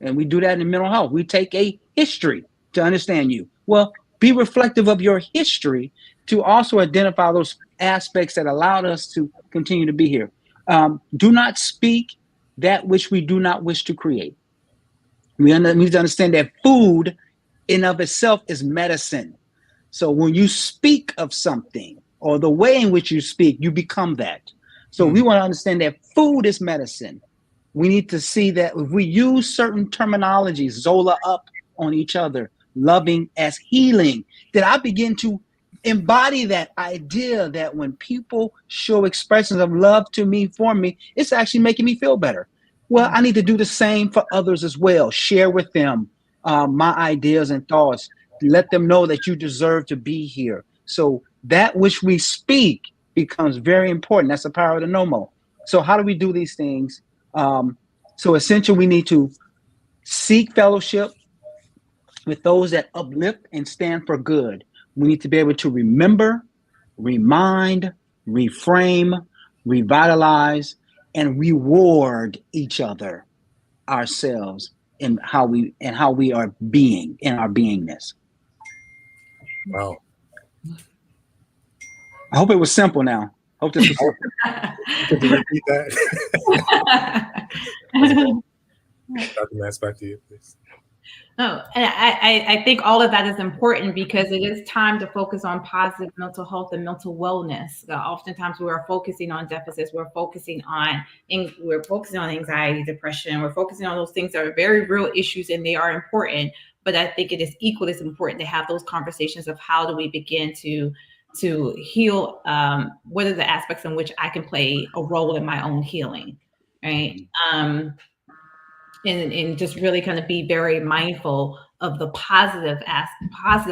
And we do that in mental health. We take a history to understand you. Well, be reflective of your history to also identify those aspects that allowed us to continue to be here. Do not speak that which we do not wish to create. We need to understand that food in of itself is medicine. So when you speak of something or the way in which you speak, you become that. So we want to understand that food is medicine. We need to see that if we use certain terminologies, Zola up on each other, loving as healing, that I begin to embody that idea that when people show expressions of love to me, for me, it's actually making me feel better. Well, I need to do the same for others as well. Share with them my ideas and thoughts. Let them know that you deserve to be here. So that which we speak becomes very important. That's the power of the nomo. So how do we do these things? So essentially, we need to seek fellowship with those that uplift and stand for good. We need to be able to remember, remind, reframe, revitalize, and reward each other, ourselves, in how we are being in our beingness. Wow. I hope it was simple now. I hope this was simple. Could you repeat that? Dr. Mance, back to you, please. Oh, and I think all of that is important because it is time to focus on positive mental health and mental wellness. Oftentimes we are focusing on deficits. We're focusing on anxiety, depression. We're focusing on those things that are very real issues and they are important. But I think it is equally as important to have those conversations of how do we begin to heal. What are the aspects in which I can play a role in my own healing, right? And just really kind of be very mindful of the positive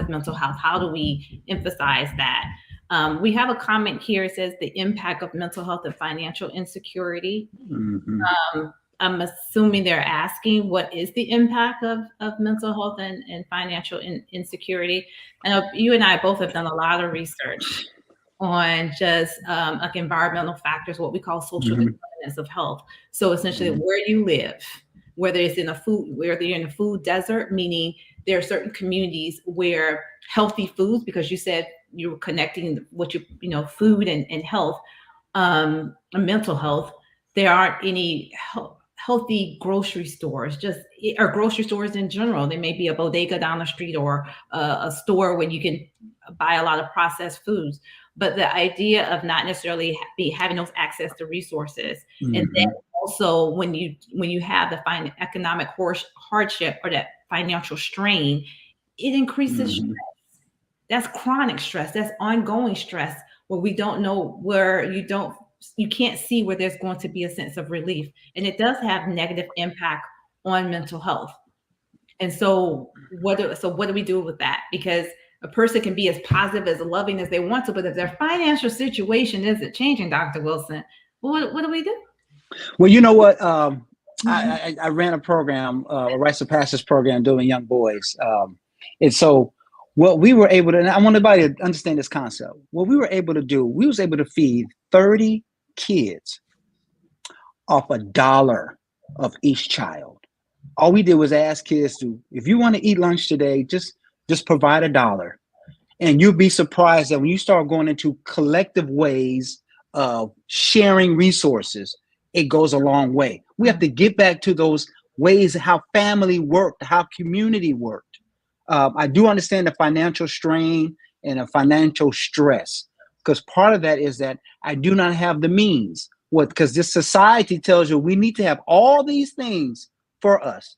mental health. How do we emphasize that? We have a comment here. It says the impact of mental health and financial insecurity. I'm assuming they're asking what is the impact of mental health and financial insecurity. And you and I both have done a lot of research on just like environmental factors, what we call social determinants of health. So essentially where you live, whether it's whether you're in a food desert, meaning there are certain communities where healthy foods, because you said you were connecting what food and health, and mental health, there aren't any healthy grocery stores, or grocery stores in general. There may be a bodega down the street or a store where you can buy a lot of processed foods. But the idea of not necessarily having those access to resources, and then also when you have the economic hardship or that financial strain, it increases stress. That's chronic stress. That's ongoing stress where we don't know, where you don't you can't see where there's going to be a sense of relief, and it does have negative impact on mental health. And so what do we do with that? Because a person can be as positive, as loving as they want to, but if their financial situation isn't changing, Dr. Wilson, what do we do? Well, you know what? I ran a program, a rites of passage program, doing young boys. And so what we were able to, and I want everybody to understand this concept. What we were able to do, we was able to feed 30 kids off $1 of each child. All we did was ask kids to, if you want to eat lunch today, just provide $1. And you'll be surprised that when you start going into collective ways of sharing resources, it goes a long way. We have to get back to those ways of how family worked, how community worked. I do understand the financial strain and the financial stress, because part of that is that I do not have the means. Because this society tells you we need to have all these things for us.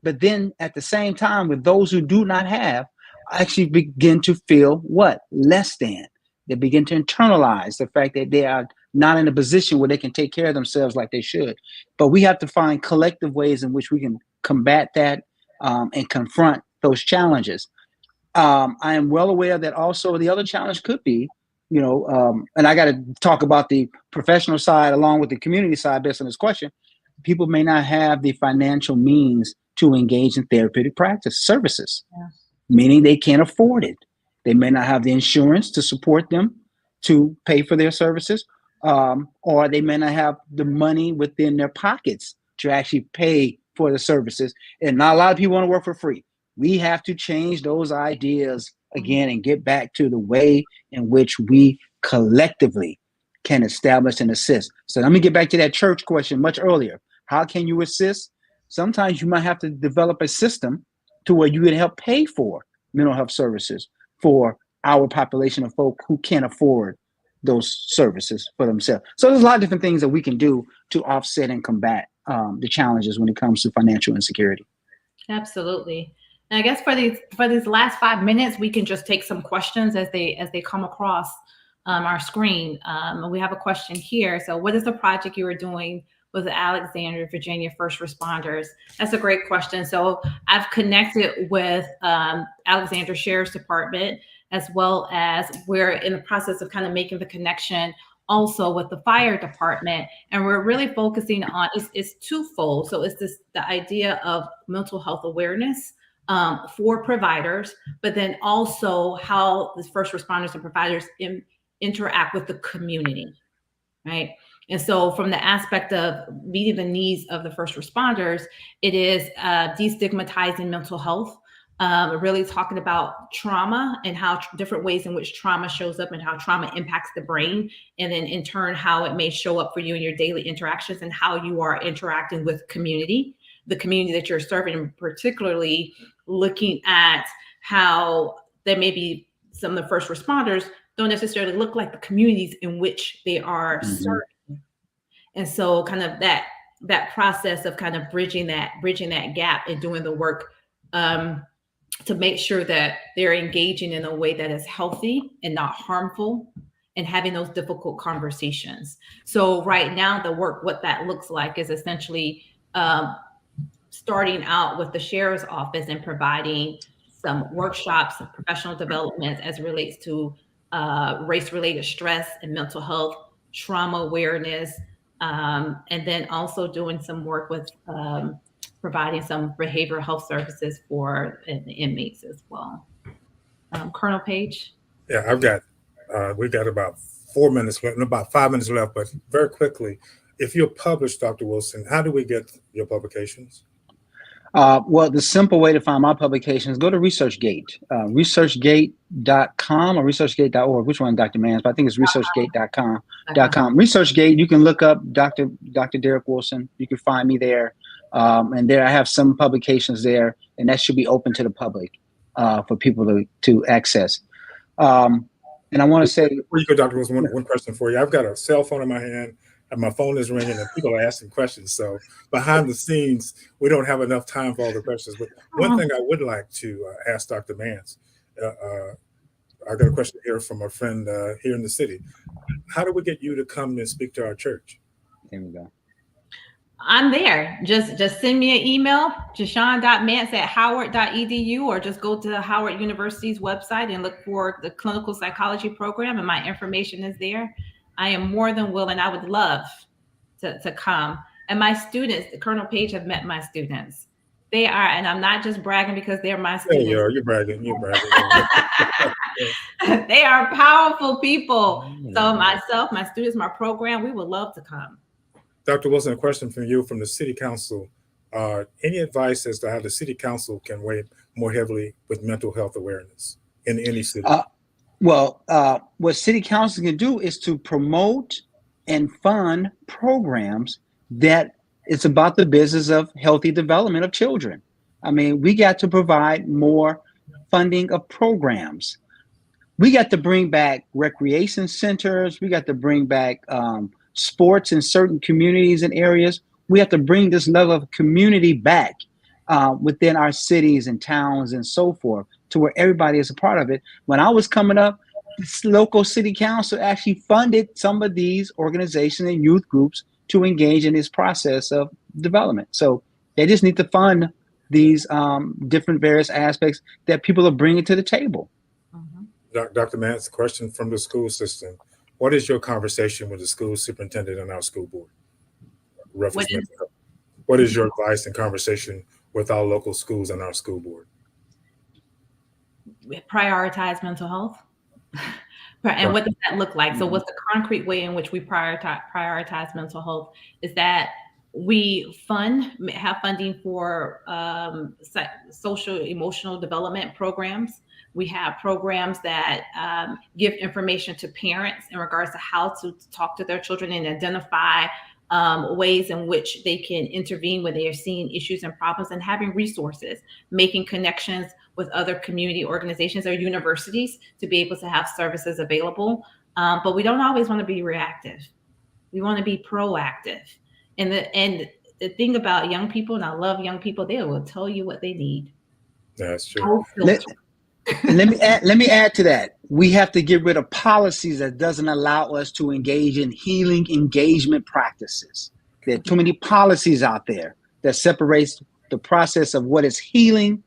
But then at the same time, with those who do not have, actually begin to feel what? Less than. They begin to internalize the fact that they are not in a position where they can take care of themselves like they should. But we have to find collective ways in which we can combat that and confront those challenges. I am well aware that also the other challenge could be, and I got to talk about the professional side along with the community side based on this question. People may not have the financial means to engage in therapeutic practice services, meaning they can't afford it. They may not have the insurance to support them to pay for their services, or they may not have the money within their pockets to actually pay for the services. And not a lot of people want to work for free. We have to change those ideas again and get back to the way in which we collectively can establish and assist. So let me get back to that church question much earlier. How can you assist? Sometimes you might have to develop a system to where you can help pay for mental health services for our population of folk who can't afford those services for themselves. So there's a lot of different things that we can do to offset and combat the challenges when it comes to financial insecurity. Absolutely. And I guess for these last 5 minutes, we can just take some questions as they come across our screen. We have a question here. So what is the project you are doing with the Alexandria, Virginia first responders? That's a great question. So I've connected with Alexandria Sheriff's Department, as well as we're in the process of kind of making the connection also with the fire department. And we're really focusing on, it's twofold. So it's the idea of mental health awareness for providers, but then also how the first responders and providers interact with the community, right? And so from the aspect of meeting the needs of the first responders, it is destigmatizing mental health, really talking about trauma and how different ways in which trauma shows up and how trauma impacts the brain. And then in turn, how it may show up for you in your daily interactions and how you are interacting with the community that you're serving, and particularly looking at how there may be some of the first responders don't necessarily look like the communities in which they are serving. And so kind of that process of kind of bridging that gap and doing the work to make sure that they're engaging in a way that is healthy and not harmful, and having those difficult conversations. So right now, the work, what that looks like is essentially starting out with the sheriff's office and providing some workshops, professional development as it relates to race-related stress and mental health, trauma awareness, and then also doing some work with providing some behavioral health services for the inmates as well. Colonel Page? Yeah, we've got about 4 minutes left, about 5 minutes left, but very quickly, if you're published, Dr. Wilson, how do we get your publications? Well, the simple way to find my publications, go to ResearchGate, researchgate.com or researchgate.org. Which one, Dr. Mance? But I think it's researchgate.com. ResearchGate, you can look up Dr. Derek Wilson. You can find me there. And there I have some publications there, and that should be open to the public for people to access. And I want to say, before you go, Dr. Wilson, one question for you. I've got a cell phone in my hand, and my phone is ringing, and people are asking questions. So behind the scenes, we don't have enough time for all the questions. But one thing I would like to ask Dr. Mance, I got a question here from a friend here in the city. How do we get you to come and speak to our church? There we go. I'm there. Just send me an email, jashawn.mance@howard.edu, or just go to Howard University's website and look for the clinical psychology program, and my information is there. I am more than willing. I would love to come. And my students, Colonel Page, have met my students. They are, and I'm not just bragging because they're my students. There you are. You're bragging. You're bragging. They are powerful people. So myself, my students, my program, we would love to come. Dr. Wilson, a question from you from the City Council. Any advice as to how the City Council can weigh more heavily with mental health awareness in any city? What City Council can do is to promote and fund programs that it's about the business of healthy development of children. I mean, we got to provide more funding of programs. We got to bring back recreation centers. We got to bring back sports in certain communities and areas. We have to bring this level of community back within our cities and towns and so forth, to where everybody is a part of it. When I was coming up, this local city council actually funded some of these organizations and youth groups to engage in this process of development. So they just need to fund these different various aspects that people are bringing to the table. Dr. Mance, question from the school system. What is your conversation with the school superintendent and our school board? What is your advice and conversation with our local schools and our school board? Prioritize mental health. And what does that look like? So what's the concrete way in which we prioritize mental health is that we have funding for social emotional development programs. We have programs that give information to parents in regards to how to talk to their children and identify ways in which they can intervene when they are seeing issues and problems, and having resources, making connections with other community organizations or universities to be able to have services available. But we don't always want to be reactive. We want to be proactive. And the thing about young people, and I love young people, they will tell you what they need. That's true. Let me add to that. We have to get rid of policies that doesn't allow us to engage in healing engagement practices. There are too many policies out there that separates the process of what is healing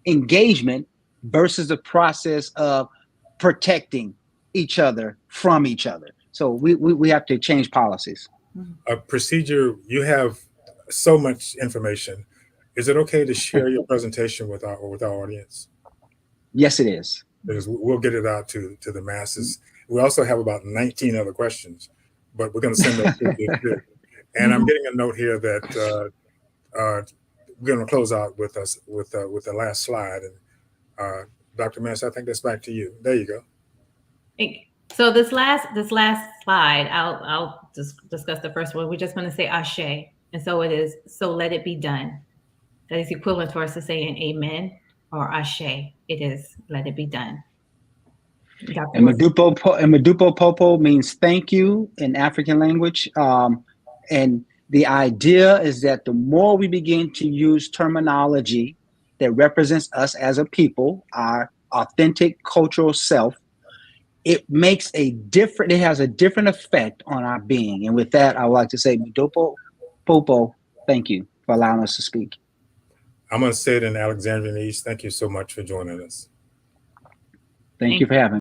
engagement versus the process of protecting each other from each other. So we have to change policies. A procedure, you have so much information. Is it okay to share your presentation with our audience? Yes, it is. Because we'll get it out to the masses. We also have about 19 other questions, but we're going to send those to you. And I'm getting a note here that we're going to close out with the last slide. And Dr. Mance, I think that's back to you. There you go. So this last slide, I'll just discuss the first one. We're just going to say Ashe, and so it is. So let it be done. That is equivalent to us to saying Amen or Ashe. It is. Let it be done. And Madupo Popo means thank you in African language. And the idea is that the more we begin to use terminology that represents us as a people, our authentic cultural self, it has a different effect on our being. And with that, I would like to say, Madupo Popo, thank you for allowing us to speak. I'm going to say it in Alexandrianese. Thank you so much for joining us. Thank you for having me.